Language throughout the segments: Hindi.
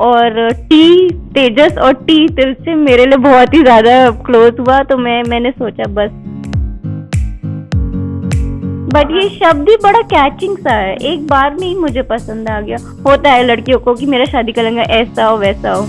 और टी तेजस और टी तिलस्म मेरे लिए बहुत ही ज्यादा क्लोज हुआ, तो मैंने सोचा बस। बट ये शब्द ही बड़ा कैचिंग सा है, एक बार में ही मुझे पसंद आ गया। होता है लड़कियों को कि मेरा शादी का लहंगा ऐसा हो वैसा हो।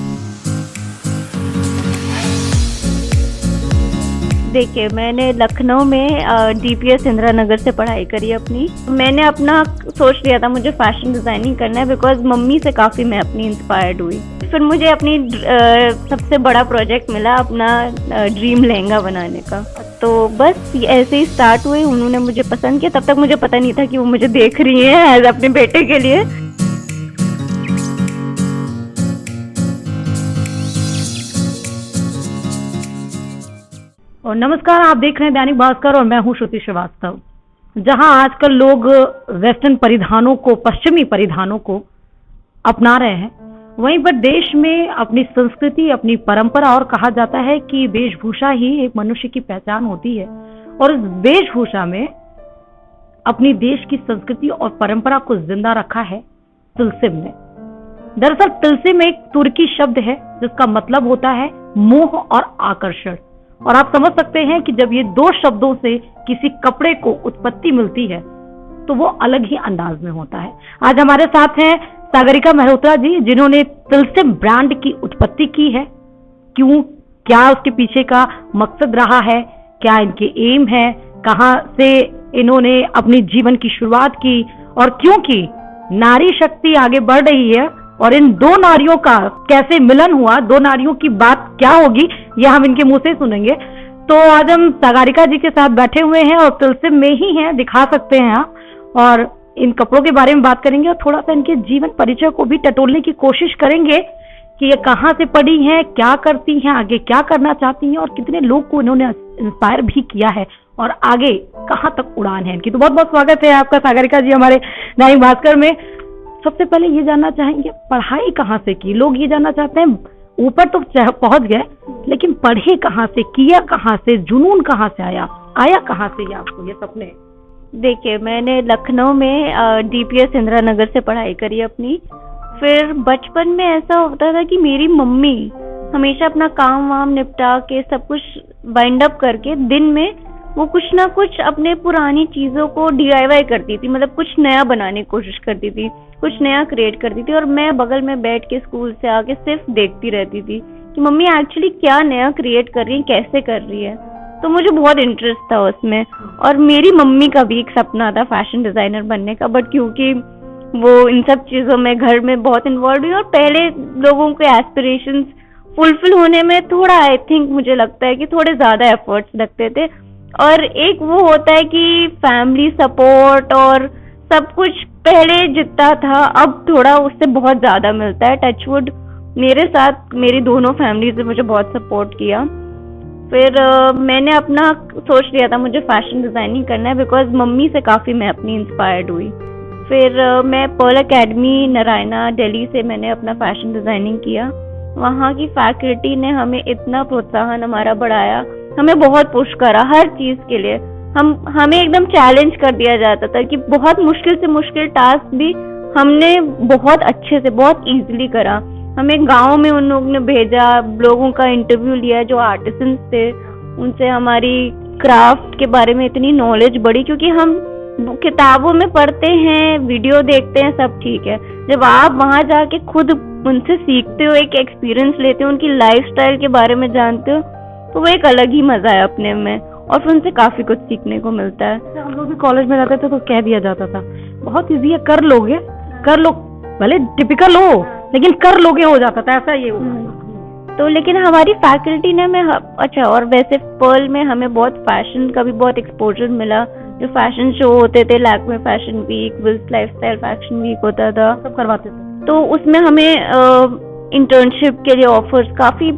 देखिए, मैंने लखनऊ में DPS इंदिरा नगर से पढ़ाई करी अपनी। मैंने अपना सोच लिया था मुझे फैशन डिजाइनिंग करना है, बिकॉज मम्मी से काफ़ी मैं अपनी इंस्पायर्ड हुई। फिर मुझे अपनी सबसे बड़ा प्रोजेक्ट मिला अपना ड्रीम लहंगा बनाने का। तो बस ऐसे ही स्टार्ट हुए, उन्होंने मुझे पसंद किया। तब तक मुझे पता नहीं था कि वो मुझे देख रही हैं एज अपने बेटे के लिए। और नमस्कार, आप देख रहे हैं दैनिक भास्कर और मैं हूं श्रुति श्रीवास्तव। जहां आजकल लोग वेस्टर्न परिधानों को, पश्चिमी परिधानों को अपना रहे हैं, वहीं पर देश में अपनी संस्कृति, अपनी परंपरा, और कहा जाता है कि वेशभूषा ही एक मनुष्य की पहचान होती है। और इस वेशभूषा में अपनी देश की संस्कृति और परंपरा को जिंदा रखा है तिलस्म ने। दरअसल तिलस्म एक तुर्की शब्द है जिसका मतलब होता है मोह और आकर्षण। और आप समझ सकते हैं कि जब ये दो शब्दों से किसी कपड़े को उत्पत्ति मिलती है तो वो अलग ही अंदाज में होता है। आज हमारे साथ हैं सागरिका मल्होत्रा जी, जिन्होंने तिलस्म ब्रांड की उत्पत्ति की है। क्यों, क्या उसके पीछे का मकसद रहा है, क्या इनके एम है, कहां से इन्होंने अपनी जीवन की शुरुआत की, और क्योंकि नारी शक्ति आगे बढ़ रही है और इन दो नारियों का कैसे मिलन हुआ, दो नारियों की बात क्या होगी, यह हम इनके मुंह से सुनेंगे। तो आज हम सागरिका जी के साथ बैठे हुए हैं और तिलस्म में ही हैं, दिखा सकते हैं आप, और इन कपड़ों के बारे में बात करेंगे और थोड़ा सा इनके जीवन परिचय को भी टटोलने की कोशिश करेंगे कि ये कहाँ से पढ़ी हैं, क्या करती हैं, आगे क्या करना चाहती हैं, और कितने लोग को इन्होंने इंस्पायर भी किया है और आगे कहाँ तक उड़ान है इनकी। तो बहुत बहुत स्वागत है आपका सागरिका जी हमारे दैनिक भास्कर में। सबसे पहले ये जानना चाहेंगे, पढ़ाई कहाँ से की? लोग ये जानना चाहते हैं, ऊपर तो पहुंच गए लेकिन पढ़े कहाँ से, किया कहाँ से, जुनून कहाँ से आया कहाँ से ये आपको ये सपने? देखिए, मैंने लखनऊ में DPS इंदिरा नगर से पढ़ाई करी अपनी। फिर बचपन में ऐसा होता था कि मेरी मम्मी हमेशा अपना काम वाम निपटा के सब कुछ वाइंड अप करके दिन में वो कुछ ना कुछ अपने पुरानी चीज़ों को DIY करती थी, मतलब कुछ नया बनाने की कोशिश करती थी, कुछ नया क्रिएट करती थी। और मैं बगल में बैठ के स्कूल से आके सिर्फ देखती रहती थी कि मम्मी एक्चुअली क्या नया क्रिएट कर रही है, कैसे कर रही है। तो मुझे बहुत इंटरेस्ट था उसमें। और मेरी मम्मी का भी एक सपना था फैशन डिज़ाइनर बनने का, बट क्योंकि वो इन सब चीज़ों में घर में बहुत इन्वॉल्व हुई और पहले लोगों के एस्पिरेशंस फुलफिल होने में थोड़ा, आई थिंक मुझे लगता है कि थोड़े ज़्यादा एफर्ट्स लगते थे। और एक वो होता है कि फैमिली सपोर्ट और सब कुछ पहले जितना था अब थोड़ा उससे बहुत ज़्यादा मिलता है। टचवुड मेरे साथ मेरी दोनों फैमिलीज ने मुझे बहुत सपोर्ट किया। फिर मैंने अपना सोच लिया था मुझे फैशन डिज़ाइनिंग करना है, बिकॉज मम्मी से काफ़ी मैं अपनी इंस्पायर्ड हुई। फिर मैं पर्ल एकेडमी नारायणा दिल्ली से मैंने अपना फैशन डिज़ाइनिंग किया। वहाँ की फैकल्टी ने हमें इतना प्रोत्साहन हमारा बढ़ाया, हमें बहुत पुश करा हर चीज़ के लिए। हमें एकदम चैलेंज कर दिया जाता था कि बहुत मुश्किल से मुश्किल टास्क भी हमने बहुत अच्छे से, बहुत इजीली करा। हमें गांव में उन लोगों ने भेजा, लोगों का इंटरव्यू लिया जो आर्टिसंस थे, उनसे हमारी क्राफ्ट के बारे में इतनी नॉलेज बढ़ी। क्योंकि हम किताबों में पढ़ते हैं, वीडियो देखते हैं, सब ठीक है, जब आप वहाँ जाके खुद उनसे सीखते हो, एक एक्सपीरियंस लेते हो, उनकी लाइफस्टाइल के बारे में जानते हो, तो वो एक अलग ही मजा है अपने में, और फिर उनसे काफी कुछ सीखने को मिलता है। हम लोग भी कॉलेज में रहते थे तो कह दिया जाता था बहुत इजी है, कर लोगे, कर लो, भले टिपिकल हो लेकिन कर लोगे, हो जाता था ऐसा। ये तो लेकिन हमारी फैकल्टी ने हमें अच्छा, और वैसे पर्ल में हमें बहुत फैशन का भी बहुत एक्सपोजर मिला। जो फैशन शो होते थे, Lakme fashion week, Wills lifestyle fashion week होता था, सब करवाते थे। तो उसमें हमें इंटर्नशिप के लिए ऑफर्स काफी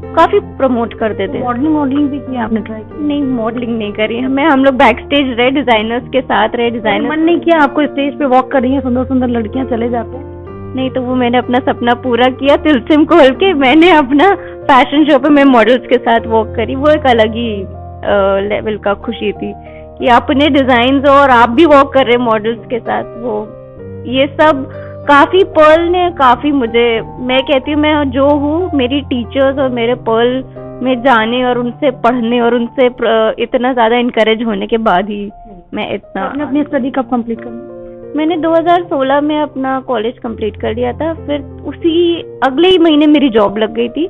प्रमोट करते थे। मॉडलिंग भी की आपने? ट्राई की? नहीं, मॉडलिंग नहीं करी हम लोग बैक स्टेज रहे, डिजाइनर्स के साथ रहे। डिजाइनर मन नहीं किया आपको स्टेज पे वॉक कर रही है सुंदर सुंदर लड़कियां, चले जाते हैं? नहीं, तो वो मैंने अपना सपना पूरा किया। तिलस्म खोल के मैंने अपना फैशन शो पे मैं मॉडल्स के साथ वॉक करी। वो एक अलग ही लेवल का खुशी थी कि अपने डिजाइन और आप भी वॉक कर रहे मॉडल्स के साथ। वो ये सब काफी पर्ल ने काफी मुझे, मैं कहती हूँ मैं जो हूँ, मेरी टीचर्स और मेरे पर्ल में जाने और उनसे पढ़ने और उनसे इतना ज्यादा इनकरेज होने के बाद ही मैं इतना। आपने अपनी स्टडी कब कंप्लीट कर? मैंने 2016 में अपना कॉलेज कंप्लीट कर लिया था, फिर उसी अगले ही महीने मेरी जॉब लग गई थी,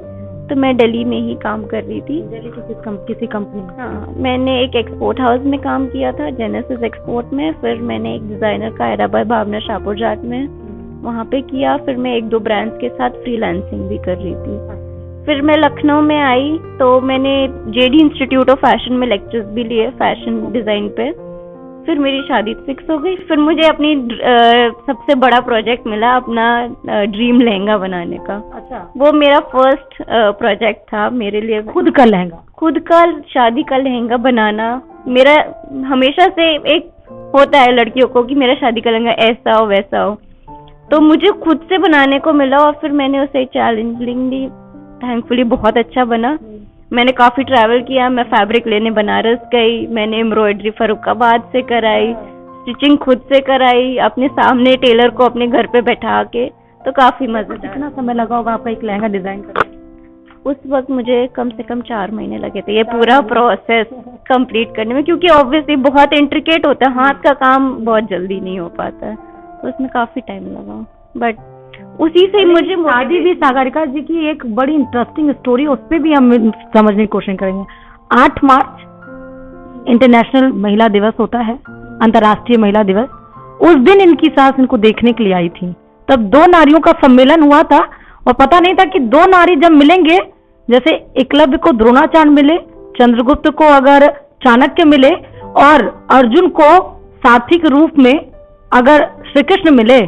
तो मैं दिल्ली में ही काम कर रही थी। दिल्ली की किसी कंपनी में? हाँ, मैंने एक एक्सपोर्ट हाउस में काम किया था, जेनेसिस एक्सपोर्ट में। फिर मैंने एक डिजाइनर का हैदराबाद भावना शाहपुर जाट में वहाँ पे किया। फिर मैं 1-2 ब्रांड्स के साथ फ्रीलांसिंग भी कर रही थी। फिर मैं लखनऊ में आई तो मैंने जेडी इंस्टीट्यूट ऑफ फैशन में लेक्चर्स भी लिए फैशन डिजाइन पे। फिर मेरी शादी फिक्स हो गई। फिर मुझे अपनी सबसे बड़ा प्रोजेक्ट मिला, अपना ड्रीम लहंगा बनाने का। अच्छा, वो मेरा फर्स्ट प्रोजेक्ट था मेरे लिए। खुद का लहंगा? खुद का शादी का लहंगा बनाना मेरा हमेशा से एक होता है लड़कियों को कि मेरा शादी का लहंगा ऐसा हो वैसा हो, तो मुझे खुद से बनाने को मिला। और फिर मैंने उसे चैलेंजिंग ली, थैंकफुली बहुत अच्छा बना। मैंने काफी ट्रैवल किया, मैं फैब्रिक लेने बनारस गई, मैंने एम्ब्रॉयडरी फरुखाबाद से कराई, स्टिचिंग खुद से कराई, अपने सामने टेलर को अपने घर पे बैठा के, तो काफी मजा। कितना समय लगा होगा आपका एक लहंगा डिजाइन करने? उस वक्त मुझे कम से कम 4 महीने लगे थे ये पूरा प्रोसेस कंप्लीट करने में, क्योंकि ऑब्वियसली बहुत इंट्रिकेट होता है, हाथ का काम बहुत जल्दी नहीं हो पाता है, तो उसमें काफी टाइम लगा। बट उसी से मुझे शादी भी सागरिका जी की एक बड़ी इंटरेस्टिंग स्टोरी, उस पर भी हम समझने की कोशिश करेंगे। 8 मार्च इंटरनेशनल महिला दिवस होता है, अंतर्राष्ट्रीय महिला दिवस। उस दिन इनकी सास इनको देखने के लिए आई थी, तब 2 नारियों का सम्मेलन हुआ था और पता नहीं था कि 2 नारी जब मिलेंगे, जैसे एकलव्य को द्रोणाचार्य मिले, चंद्रगुप्त को अगर चाणक्य मिले और अर्जुन को सारथी के रूप में अगर श्री कृष्ण मिले,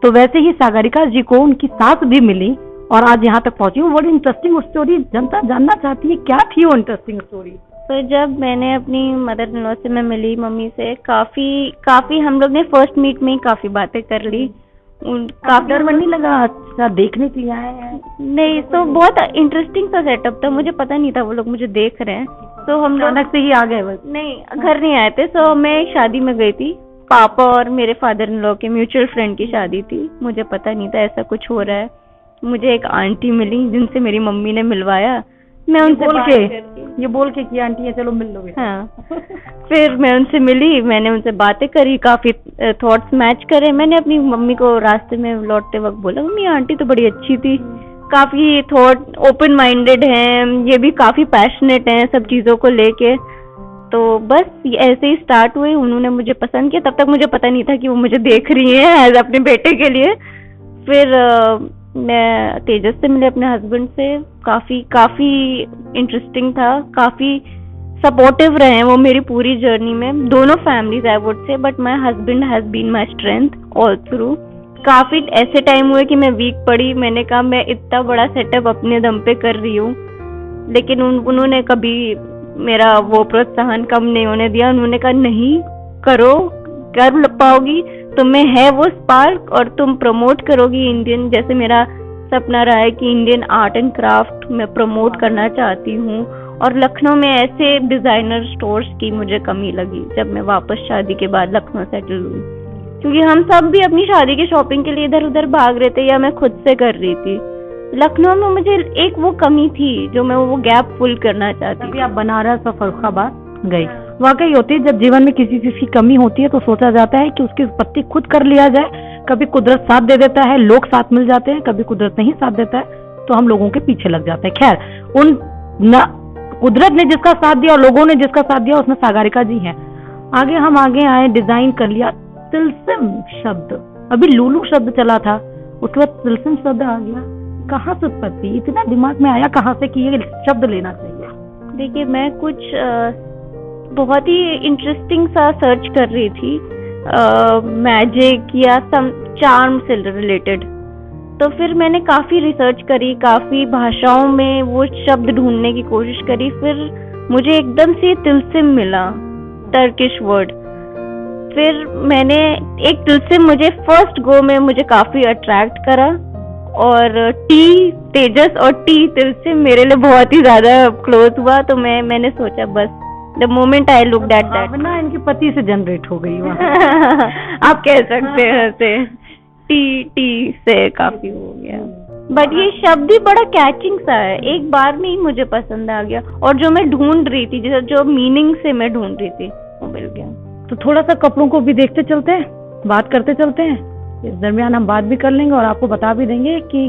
तो वैसे ही सागरिका जी को उनकी सास भी मिली और आज यहाँ तक पहुंची। वो बड़ी इंटरेस्टिंग स्टोरी जनता जानना चाहती है, क्या थी वो इंटरेस्टिंग स्टोरी? तो जब मैंने अपनी मदर इन लॉ से मैं मिली, मम्मी से, काफी हम लोग ने फर्स्ट मीट में ही काफी बातें कर ली। काफी डर नहीं लगा? अच्छा, देखने के लिए आए हैं? नहीं, तो बहुत इंटरेस्टिंग सा सेटअप था, मुझे पता नहीं था वो लोग मुझे देख रहे हैं, तो हम लोग अचानक से ही आ गए? बस नहीं, घर नहीं आए थे। सो मैं एक शादी में गई थी, पापा और मेरे फादर इन लॉ के म्यूचुअल फ्रेंड की शादी थी, मुझे पता नहीं था ऐसा कुछ हो रहा है। मुझे एक आंटी मिली जिनसे मेरी मम्मी ने मिलवाया, मैं उनसे ये बोल के कि आंटी है चलो मिल लोगे। हाँ फिर मैं उनसे मिली, मैंने उनसे बातें करी, काफी थॉट्स मैच करे। मैंने अपनी मम्मी को रास्ते में लौटते वक्त बोला, मम्मी आंटी तो बड़ी अच्छी थी, काफी थॉट ओपन माइंडेड हैं, ये भी काफी पैशनेट हैं सब चीजों को लेके। तो बस ऐसे ही स्टार्ट हुए, उन्होंने मुझे पसंद किया। तब तक मुझे पता नहीं था कि वो मुझे देख रही हैं एज अपने बेटे के लिए। फिर मैं तेजस से मिले, अपने हस्बैंड से, काफी इंटरेस्टिंग था, काफी सपोर्टिव रहे वो मेरी पूरी जर्नी में, दोनों families I would say, but my husband has been my strength all through. काफी ऐसे टाइम हुए कि मैं वीक पड़ी, मैंने कहा मैं इतना बड़ा सेटअप अपने दम पे कर रही हूँ, लेकिन उन्होंने कभी मेरा वो प्रोत्साहन कम नहीं होने दिया। उन्होंने कहा नहीं करो, कर पाओगी, तुम्हें है वो स्पार्क और तुम प्रमोट करोगी इंडियन, जैसे मेरा सपना रहा है कि इंडियन आर्ट एंड क्राफ्ट मैं प्रमोट करना चाहती हूँ। और लखनऊ में ऐसे डिजाइनर स्टोर्स की मुझे कमी लगी जब मैं वापस शादी के बाद लखनऊ सेटल हुई, क्योंकि हम सब भी अपनी शादी की शॉपिंग के लिए इधर उधर भाग रहे थे या मैं खुद से कर रही थी। लखनऊ में मुझे एक वो कमी थी जो मैं वो गैप फुल करना चाहती थी। आप बनारस और फरुखाबाद गई, वाकई होती है जब जीवन में किसी चीज की कमी होती है तो सोचा जाता है कि उसकी उत्पत्ति खुद कर लिया जाए। कभी कुदरत साथ दे देता है, लोग साथ मिल जाते हैं, कभी कुदरत नहीं साथ देता है तो हम लोगों के पीछे लग जाते हैं। खैर, कुदरत ने जिसका साथ दिया और लोगों ने जिसका साथ दिया उसमें सागरिका जी हैं। आगे हम आगे आए, डिजाइन कर लिया। तिलस्म शब्द, अभी लुलु शब्द चला था, उसके बाद तिलस्म शब्द आ गया, कहाँ से उत्पत्ति, इतना दिमाग में आया कहाँ से कि ये शब्द लेना चाहिए? देखिए, मैं कुछ बहुत ही इंटरेस्टिंग सा सर्च कर रही थी, मैजिक या सम चार्म से रिलेटेड, तो फिर मैंने काफी रिसर्च करी, काफी भाषाओं में वो शब्द ढूंढने की कोशिश करी। फिर मुझे एकदम से तिलस्म मिला, टर्किश वर्ड। फिर मैंने एक तिलस्म मुझे फर्स्ट गो में मुझे काफी अट्रैक्ट करा, और टी तेजस और टी तिलस्म मेरे लिए बहुत ही ज्यादा क्लोज हुआ। तो मैंने सोचा बस the moment I looked at that, ना इनके पति से जनरेट हो गई आप कह सकते हैं ऐसे। टी से काफी हो गया। बट ये शब्द ही बड़ा कैचिंग सा है, एक बार में ही मुझे पसंद आ गया, और जो मैं ढूंढ रही थी, जो मीनिंग से मैं ढूंढ रही थी, वो मिल गया। तो थोड़ा सा कपड़ों को भी देखते चलते हैं, बात करते चलते हैं। इस दरमियान हम बात भी कर लेंगे और आपको बता भी देंगे कि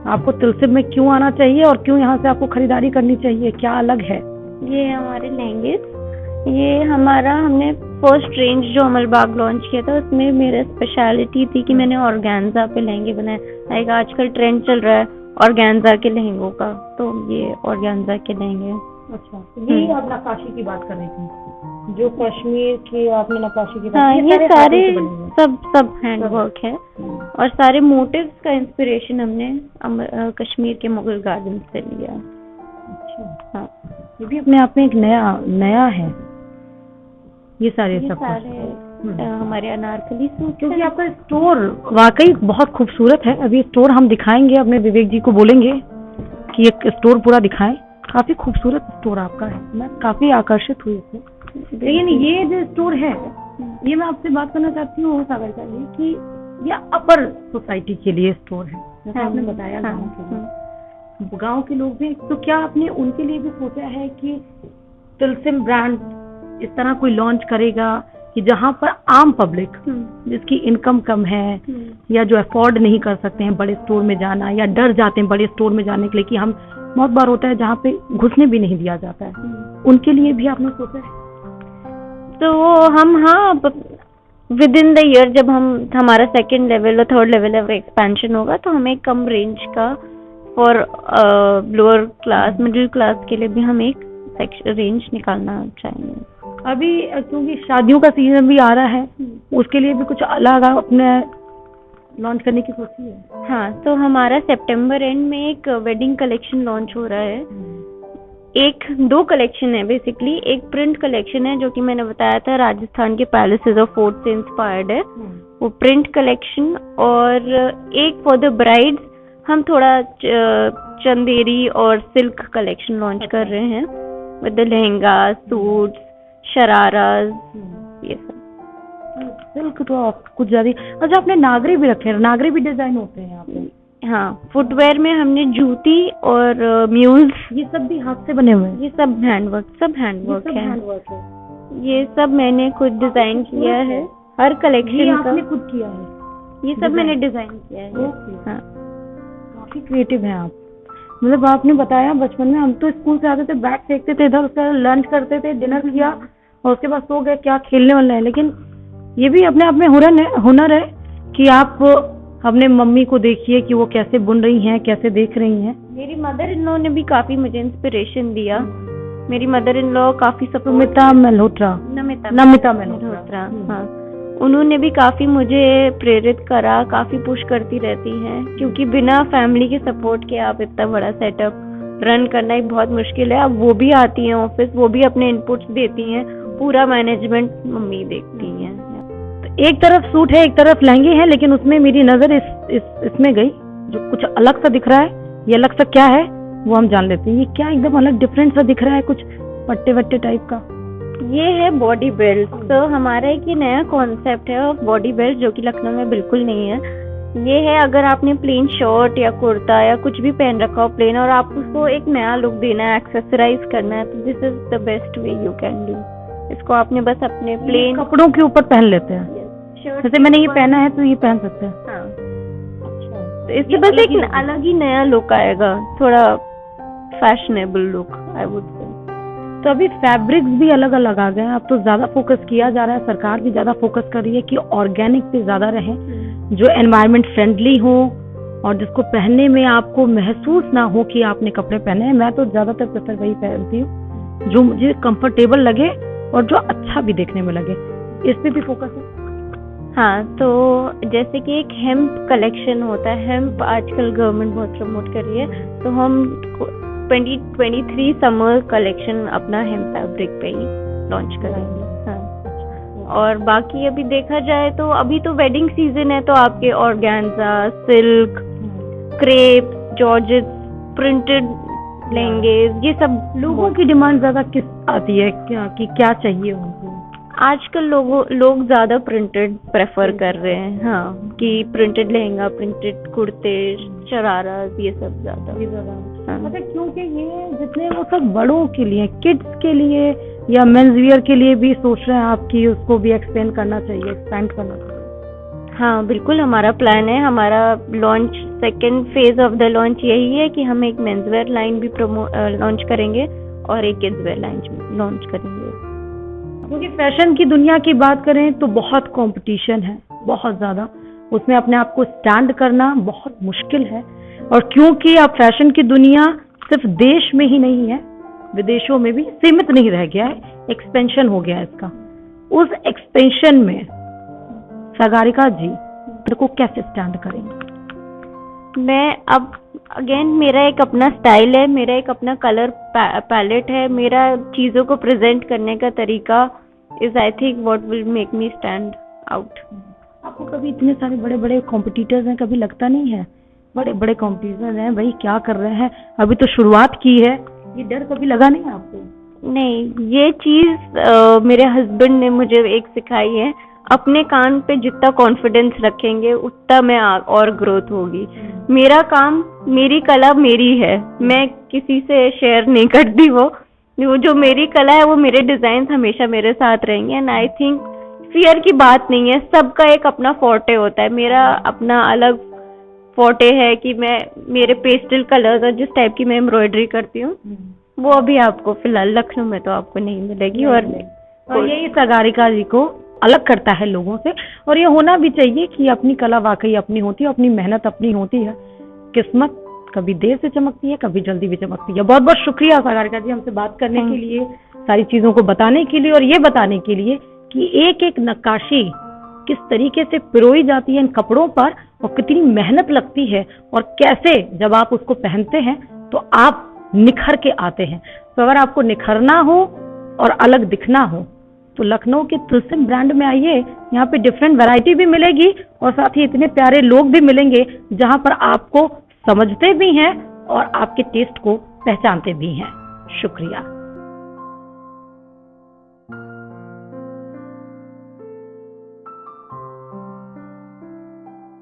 आपको तिलसिम में क्यों आना चाहिए और क्यों यहाँ से आपको खरीदारी करनी चाहिए, क्या अलग है। ये हमारे लहंगे, ये हमने फर्स्ट रेंज जो अमलबाग लॉन्च किया था, उसमें मेरा स्पेशलिटी थी कि मैंने ऑर्गेन्जा पे लहंगे बनाए। लाइक आजकल ट्रेंड चल रहा है ऑर्गेन्जा के लहंगों का, तो ये ऑर्गेन्जा के लहंगे। अच्छा, ये आप नक्काशी की बात कर रही थी, जो कश्मीर के आपने नक्काशी की बात हाँ, की, ये सारे सब हैंडवर्क है, और सारे मोटिव्स का इंस्पिरेशन हमने कश्मीर के मुगल गार्डन से लिया। अच्छा, हाँ, ये भी अपने आप में एक नया है। ये सारे हमारे अनारकली सूट, क्योंकि आपका स्टोर वाकई बहुत खूबसूरत है। अभी स्टोर हम दिखाएंगे, अपने विवेक जी को बोलेंगे कि एक स्टोर पूरा दिखाएं। काफी खूबसूरत स्टोर आपका है, मैं काफी आकर्षित हुई इसमें। लेकिन ये जो स्टोर है, ये मैं आपसे बात करना चाहती हूँ सागर का जी, कि ये अपर सोसाइटी के लिए स्टोर है, जैसे आपने बताया गाँव के लिए, गाँव के लोग भी, तो क्या आपने उनके लिए भी सोचा है कि तिलसिम ब्रांड इस तरह कोई लॉन्च करेगा कि जहाँ पर आम पब्लिक जिसकी इनकम कम है या जो अफोर्ड नहीं कर सकते हैं बड़े स्टोर में जाना, या डर जाते हैं बड़े स्टोर में जाने के लिए कि हम, बहुत बार होता है जहाँ पे घुसने भी नहीं दिया जाता है, उनके लिए भी आपने सोचा है? तो हम, हाँ, विद इन द ईयर जब हमारा सेकंड लेवल और थर्ड लेवल ऑफ एक्सपेंशन होगा, तो हमें कम रेंज का for lower class, middle class के लिए भी हम एक रेंज निकालना चाहेंगे। अभी क्योंकि शादियों का सीजन भी आ रहा है, उसके लिए भी कुछ अलग अपने लॉन्च करने की सोची है? हाँ, तो हमारा सितंबर एंड में एक वेडिंग कलेक्शन लॉन्च हो रहा है। दो कलेक्शन है बेसिकली। एक प्रिंट कलेक्शन है जो कि मैंने बताया था राजस्थान के पैलेसेस और फोर्ट से इंस्पायर्ड है, वो प्रिंट कलेक्शन। और एक फॉर द ब्राइड्स हम थोड़ा चंदेरी और सिल्क कलेक्शन लॉन्च कर रहे हैं, विद द लहंगा, सूट्स, शराराज, ये सब। सिल्क तो कुछ ज्यादा। अच्छा, आपने नागरे भी रखे हैं, नागरे भी डिजाइन होते हैं यहाँ पे? हाँ, फुटवेयर में हमने जूती और म्यूल्स, ये सब भी हाथ से बने हुए हैं? ये सब हैंडवर्क है। ये सब मैंने खुद डिजाइन किया है, हर कलेक्शन का। आपने खुद किया है? ये सब मैंने डिजाइन किया है। हाँ, काफी क्रिएटिव हैं आप। मतलब आपने बताया बचपन में हम तो स्कूल से आते थे, बैग फेंकते थे इधर, उसका लंच करते थे, डिनर किया और उसके बाद सो गए, क्या खेलने वाला है। लेकिन ये भी अपने आप में हुनर है कि आप अपने मम्मी को देखिए कि वो कैसे बुन रही हैं, कैसे देख रही हैं। मेरी मदर इन लॉ ने भी काफी मुझे इंस्पिरेशन दिया। मेरी मदर इन लॉ काफी नमिता मल्होत्रा, हाँ, उन्होंने भी काफी मुझे प्रेरित करा, काफी पुश करती रहती हैं, क्योंकि बिना फैमिली के सपोर्ट के आप इतना बड़ा सेटअप रन करना एक बहुत मुश्किल है। अब वो भी आती हैं ऑफिस, वो भी अपने इनपुट्स देती हैं, पूरा मैनेजमेंट मम्मी देखती हैं। तो एक तरफ सूट है, एक तरफ लहंगे हैं, लेकिन उसमें मेरी नजर इसमें गई, जो कुछ अलग सा दिख रहा है। ये अलग सा क्या है वो हम जान लेते हैं। ये क्या एकदम अलग डिफरेंट सा दिख रहा है, कुछ पट्टे वट्टे टाइप का? ये है बॉडी बेल्ट। तो हमारा एक ये नया कॉन्सेप्ट है ऑफ बॉडी बेल्ट, जो कि लखनऊ में बिल्कुल नहीं है। ये है, अगर आपने प्लेन शर्ट या कुर्ता या कुछ भी पहन रखा हो प्लेन, और आप उसको एक नया लुक देना है, एक्सेसराइज करना है, तो this is the best way you can do. इसको आपने बस अपने प्लेन कपड़ों के ऊपर पहन लेते हैं। जैसे मैंने ये पहना है तो ये पहन सकते हैं। हाँ, अच्छा, तो इससे बस एक अलग ही नया लुक आएगा, थोड़ा फैशनेबल लुक आई वुड से। तो अभी फैब्रिक्स भी अलग अलग आ गए हैं, अब तो ज्यादा फोकस किया जा रहा है, सरकार भी ज्यादा फोकस कर रही है कि ऑर्गेनिक पे ज्यादा रहे, जो एनवायरनमेंट फ्रेंडली हो और जिसको पहनने में आपको महसूस ना हो कि आपने कपड़े पहने हैं। मैं तो ज्यादातर प्रेफर वही पहनती हूँ जो मुझे कंफर्टेबल लगे और जो अच्छा भी देखने में लगे। इस पे भी फोकस है। हाँ, तो जैसे कि एक हेम्प कलेक्शन होता है, हेम्प आजकल गवर्नमेंट बहुत प्रमोट कर रही है, तो हम 2023 समर कलेक्शन अपना हेम्प फैब्रिक पे ही लॉन्च करेंगे। हाँ, और बाकी अभी देखा जाए तो अभी तो वेडिंग सीजन है, तो आपके organza, silk, crepe, georgette, printed लहंगे, ये सब लोगों की डिमांड ज्यादा किस आती है, क्या चाहिए उनको? आजकल लोग ज्यादा प्रिंटेड प्रेफर कर रहे हैं, हाँ, कि प्रिंटेड लहंगा, प्रिंटेड कुर्ते, शरारा, ये सब ज्यादा। हाँ। अच्छा, क्योंकि ये जितने वो सब बड़ों के लिए, किड्स के लिए या मेंस वियर के लिए भी सोच रहे हैं आप कि उसको भी एक्सपेंड करना चाहिए? हाँ बिल्कुल, हमारा प्लान है। हमारा launch, second phase of the launch यही है कि हम एक मेंस वेयर लाइन भी लॉन्च करेंगे और एक किड्स वेयर लाइन लॉन्च करेंगे। क्योंकि फैशन की दुनिया की बात करें तो बहुत कंपटीशन है, बहुत ज़्यादा। उसमें अपने आप को स्टैंड करना बहुत मुश्किल है। और क्योंकि अब फैशन की दुनिया सिर्फ देश में ही नहीं है, विदेशों में भी सीमित नहीं रह गया है, एक्सपेंशन हो गया है इसका। उस एक्सपेंशन में सागरिका जी को कैसे स्टैंड करेंगे? मैं अब अगेन, मेरा एक अपना स्टाइल है, मेरा एक अपना कलर पैलेट है, मेरा चीज़ों को प्रेजेंट करने का तरीका is I think what will make me stand out. आपको कभी इतने सारे बड़े बड़े कॉम्पिटिटर्स हैं, कभी लगता नहीं है बड़े बड़े कॉम्पिटिटर्स हैं, भाई क्या कर रहे हैं, अभी तो शुरुआत की है, ये डर कभी लगा नहीं आपको? नहीं, ये चीज़ मेरे हस्बैंड ने मुझे एक सिखाई है, अपने कान पे जितना कॉन्फिडेंस रखेंगे उतना मैं और ग्रोथ होगी। मेरा काम, मेरी कला मेरी है, मैं किसी से शेयर नहीं करती। वो जो मेरी कला है, वो मेरे डिजाइन हमेशा मेरे साथ रहेंगे। एंड आई थिंक फियर की बात नहीं है, सबका एक अपना फोर्टे होता है। मेरा अपना अलग फोर्टे है कि मेरे पेस्टल कलर्स और जिस टाइप की मैं एम्ब्रॉयडरी करती हूँ वो अभी आपको फिलहाल लखनऊ में तो आपको नहीं मिलेगी। और यही सागरिका जी को अलग करता है लोगों से, और ये होना भी चाहिए कि अपनी कला वाकई अपनी होती है, अपनी मेहनत अपनी होती है। किस्मत कभी देर से चमकती है, कभी जल्दी भी चमकती है। बहुत बहुत शुक्रिया सागरिका जी हमसे बात करने के लिए, सारी चीजों को बताने के लिए, और ये बताने के लिए कि एक एक नक्काशी किस तरीके से पिरोई जाती है इन कपड़ों पर और कितनी मेहनत लगती है, और कैसे जब आप उसको पहनते हैं तो आप निखर के आते हैं। तो अगर आपको निखरना हो और अलग दिखना हो तो लखनऊ के तुलसिम ब्रांड में आइए। यहाँ पे डिफरेंट वैरायटी भी मिलेगी और साथ ही इतने प्यारे लोग भी मिलेंगे जहाँ पर आपको समझते भी हैं और आपके टेस्ट को पहचानते भी हैं। शुक्रिया।